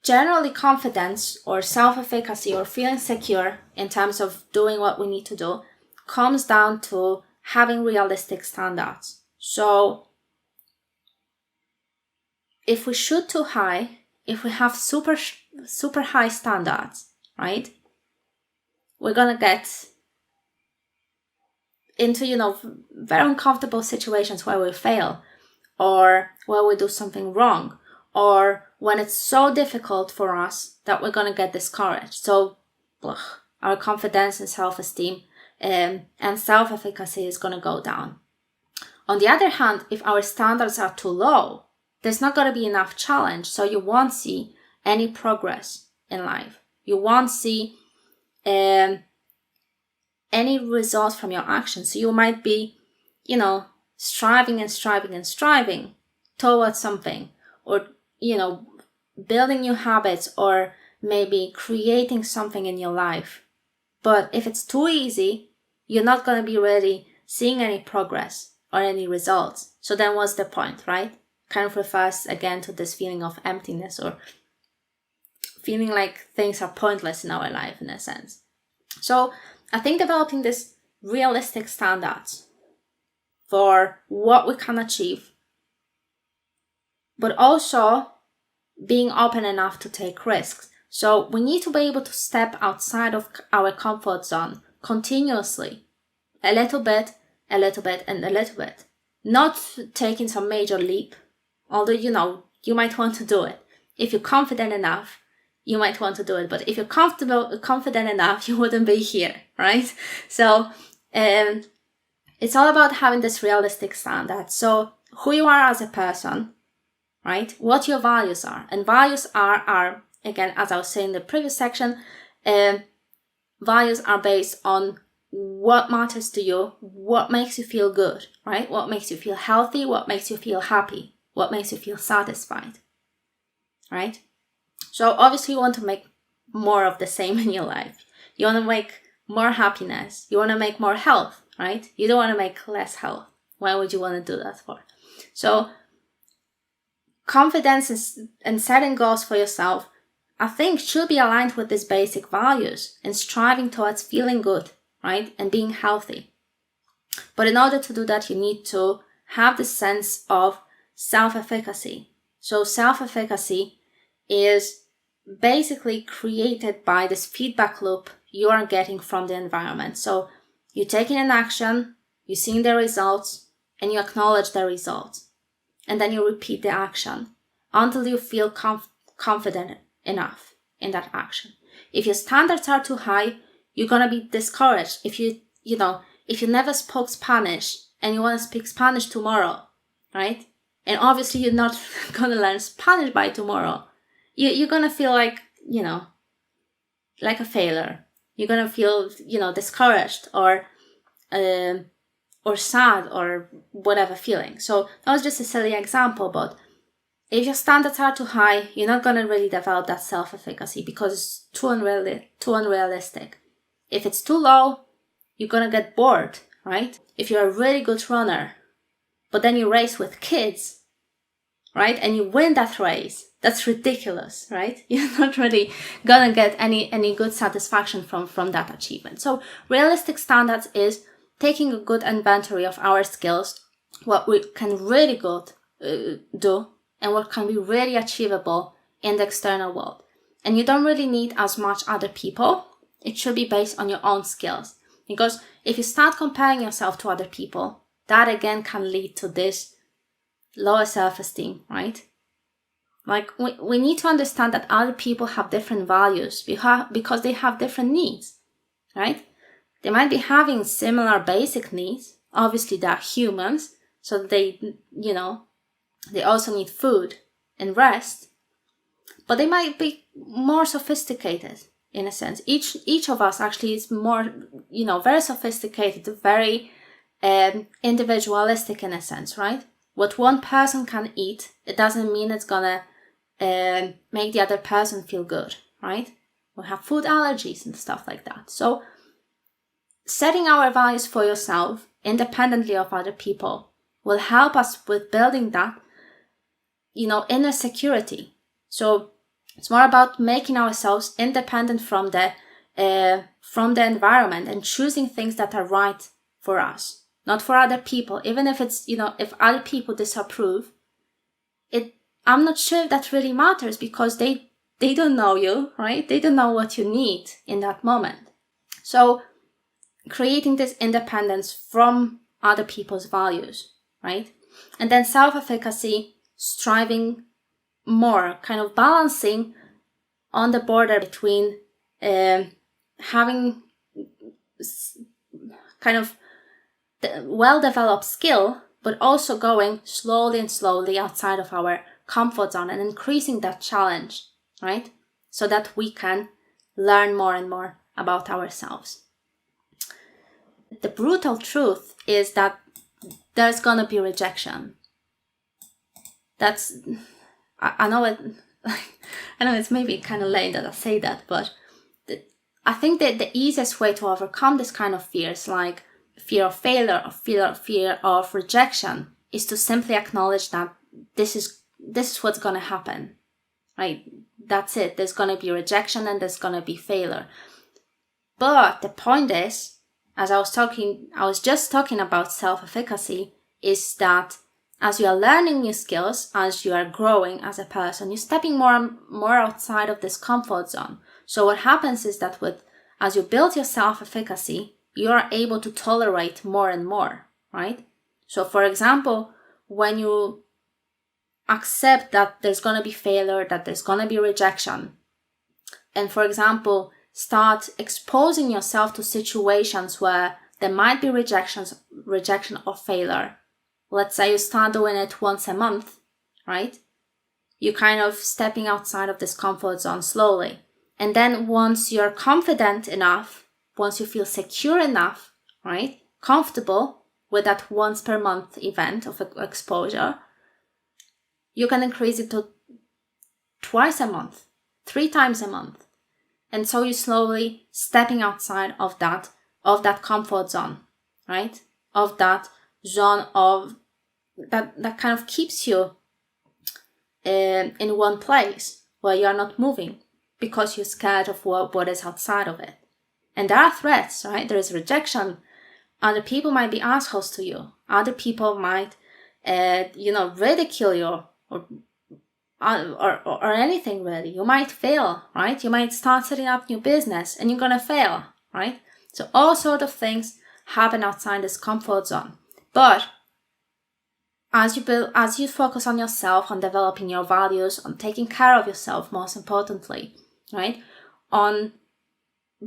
generally confidence or self-efficacy or feeling secure in terms of doing what we need to do comes down to having realistic standards. So if we shoot too high, if we have super high standards, right, we're going to get into, very uncomfortable situations where we fail, or where we do something wrong, or when it's so difficult for us that we're going to get discouraged. So our confidence and self-esteem and self-efficacy is going to go down. On the other hand, if our standards are too low, there's not going to be enough challenge, so you won't see any progress in life. You won't see any results from your actions. So you might be, striving towards something, or, building new habits, or maybe creating something in your life. But if it's too easy, you're not going to be really seeing any progress or any results. So then what's the point, right? Kind of refers again to this feeling of emptiness, or feeling like things are pointless in our life in a sense. So I think developing this realistic standards for what we can achieve, but also being open enough to take risks. So we need to be able to step outside of our comfort zone continuously, a little bit, and a little bit. Not taking some major leap, although, you might want to do it. If you're confident enough, you might want to do it. But if you're confident enough, you wouldn't be here, right? So it's all about having this realistic standard. So who you are as a person, right? What your values are. And values are again, as I was saying in the previous section, values are based on what matters to you, what makes you feel good, right? What makes you feel healthy, what makes you feel happy, what makes you feel satisfied, right? So obviously you want to make more of the same in your life. You want to make more happiness. You want to make more health, right? You don't want to make less health. Why would you want to do that for? So confidence and setting goals for yourself, I think, should be aligned with these basic values and striving towards feeling good, right? And being healthy. But in order to do that, you need to have this sense of self-efficacy. So self-efficacy is basically created by this feedback loop you are getting from the environment. So you're taking an action, you're seeing the results, and you acknowledge the results. And then you repeat the action until you feel confident enough in that action. If your standards are too high, you're going to be discouraged. If you never spoke Spanish and you want to speak Spanish tomorrow, right? And obviously you're not going to learn Spanish by tomorrow. You're going to feel like, like a failure. You're going to feel, discouraged or sad or whatever feeling. So that was just a silly example, but if your standards are too high, you're not going to really develop that self-efficacy because it's too unrealistic. If it's too low, you're going to get bored, right? If you're a really good runner, but then you race with kids, right? And you win that race, that's ridiculous, right? You're not really going to get any good satisfaction from that achievement. So realistic standards is taking a good inventory of our skills, what we can really good do, and what can be really achievable in the external world. And you don't really need as much other people. It should be based on your own skills. Because if you start comparing yourself to other people, that again can lead to this lower self-esteem, right? Like we need to understand that other people have different values because they have different needs, right? They might be having similar basic needs. Obviously, they're humans, so they also need food and rest. But they might be more sophisticated in a sense. Each of us actually is more, very sophisticated, very individualistic in a sense, right? What one person can eat, it doesn't mean it's gonna make the other person feel good, right? We have food allergies and stuff like that. So setting our values for yourself, independently of other people, will help us with building that, inner security. So It's more about making ourselves independent from the environment and choosing things that are right for us, not for other people. Even if it's, if other people disapprove, I'm not sure if that really matters, because they don't know you, right? They don't know what you need in that moment. So creating this independence from other people's values, right? And then self-efficacy, striving more, kind of balancing on the border between having kind of well-developed skill, but also going slowly and slowly outside of our comfort zone and increasing that challenge, right? So that we can learn more and more about ourselves. The brutal truth is that there's gonna be rejection. I know it. I know it's maybe kind of lame that I say that, but I think that the easiest way to overcome this kind of fears, like fear of failure or fear of rejection, is to simply acknowledge that this is what's gonna happen, right? That's it. There's gonna be rejection and there's gonna be failure. But the point is, as I was just talking about self-efficacy, is that as you are learning new skills, as you are growing as a person, you're stepping more and more outside of this comfort zone. So what happens is that as you build your self-efficacy, you are able to tolerate more and more, right? So for example, when you accept that there's going to be failure, that there's going to be rejection, and for example, start exposing yourself to situations where there might be rejection or failure. Let's say you start doing it once a month, right? You're kind of stepping outside of this comfort zone slowly. And then once you're confident enough, once you feel secure enough, right? Comfortable with that once per month event of exposure, you can increase it to twice a month, 3 times a month. And so you're slowly stepping outside of that comfort zone, right? Of that zone of that kind of keeps you in one place where you're not moving because you're scared of what is outside of it. And there are threats, right? There is rejection. Other people might be assholes to you. Other people might, ridicule you or anything really. You might fail, right? You might start setting up new business and you're gonna fail, right? So all sort of things happen outside this comfort zone. But as you focus on yourself, on developing your values, on taking care of yourself, most importantly, right? On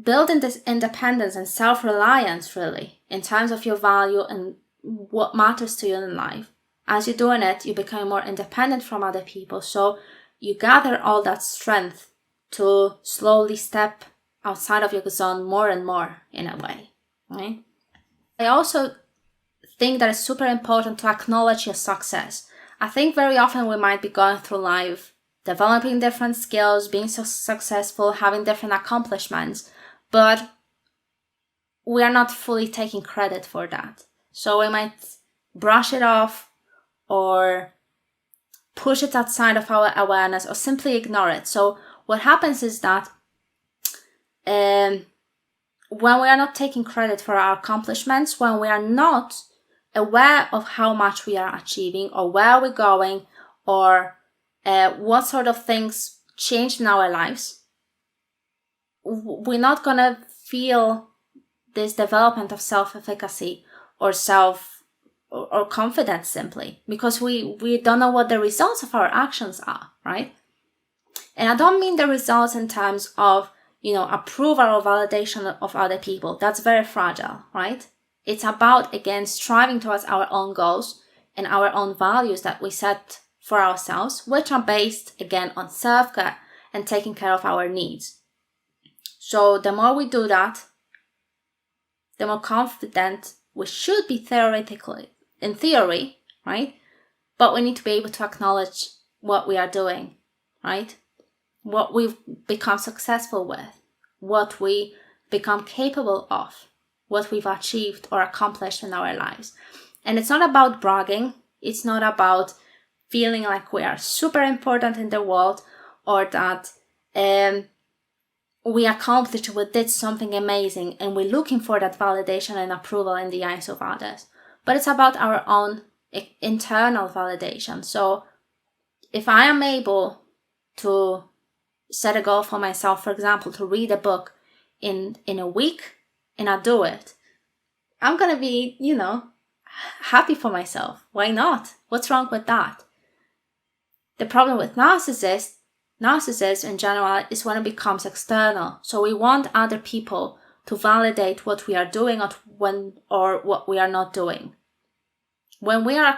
building this independence and self-reliance really in terms of your value and what matters to you in life. As you're doing it, you become more independent from other people. So you gather all that strength to slowly step outside of your zone more and more in a way, right? I also think that it's super important to acknowledge your success. I think very often we might be going through life, developing different skills, being so successful, having different accomplishments, but we are not fully taking credit for that. So we might brush it off or push it outside of our awareness or simply ignore it. So what happens is that when we are not taking credit for our accomplishments, when we are not aware of how much we are achieving or where we're going or what sort of things changed in our lives, we're not going to feel this development of self-efficacy or or confidence simply because we don't know what the results of our actions are, right? And I don't mean the results in terms of, approval or validation of other people. That's very fragile, right? It's about, again, striving towards our own goals and our own values that we set for ourselves, which are based, again, on self-care and taking care of our needs. So the more we do that, the more confident we should be theoretically, in theory, right? But we need to be able to acknowledge what we are doing, right? What we've become successful with, what we become capable of, what we've achieved or accomplished in our lives. And it's not about bragging. It's not about feeling like we are super important in the world or that we accomplished, we did something amazing, and we're looking for that validation and approval in the eyes of others. But it's about our own internal validation. So if I am able to set a goal for myself, for example, to read a book in a week, and I do it, I'm going to be, happy for myself. Why not? What's wrong with that? The problem with narcissists in general is when it becomes external. So we want other people to validate what we are doing or what we are not doing. When we are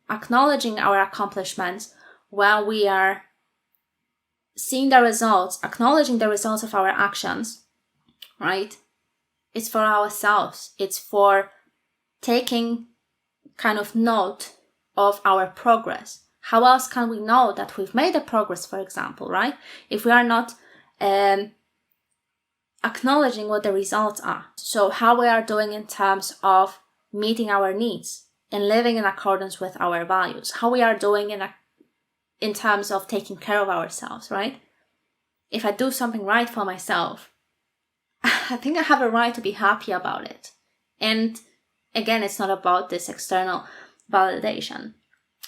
acknowledging our accomplishments, when we are seeing the results, acknowledging the results of our actions, right? It's for ourselves. It's for taking kind of note of our progress. How else can we know that we've made a progress, for example, right? If we are not acknowledging what the results are. So how we are doing in terms of meeting our needs and living in accordance with our values. How we are doing in terms of taking care of ourselves, right? If I do something right for myself, I think I have a right to be happy about it. And again, it's not about this external validation.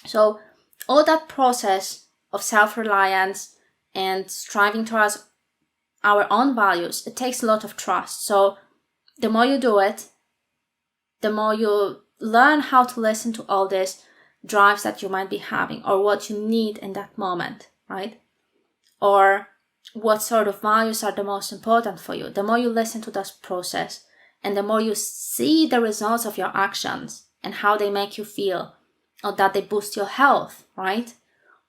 So all that process of self-reliance and striving towards our own values, it takes a lot of trust. So the more you do it, the more you learn how to listen to all these drives that you might be having, or what you need in that moment, right? Or what sort of values are the most important for you. The more you listen to this process, and the more you see the results of your actions and how they make you feel, or that they boost your health, right?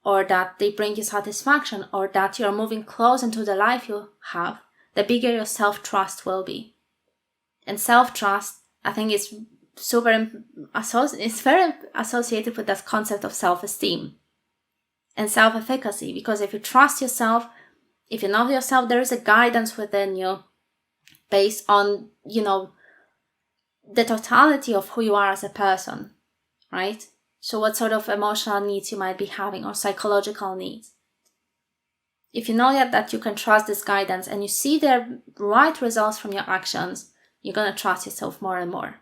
Or that they bring you satisfaction, or that you're moving close into the life you have, the bigger your self-trust will be. And self-trust, I think, is it's very associated with that concept of self-esteem and self-efficacy, because if you trust yourself, if you know yourself, there is a guidance within you based on, the totality of who you are as a person, right? So what sort of emotional needs you might be having, or psychological needs. If you know that you can trust this guidance and you see the right results from your actions, you're going to trust yourself more and more.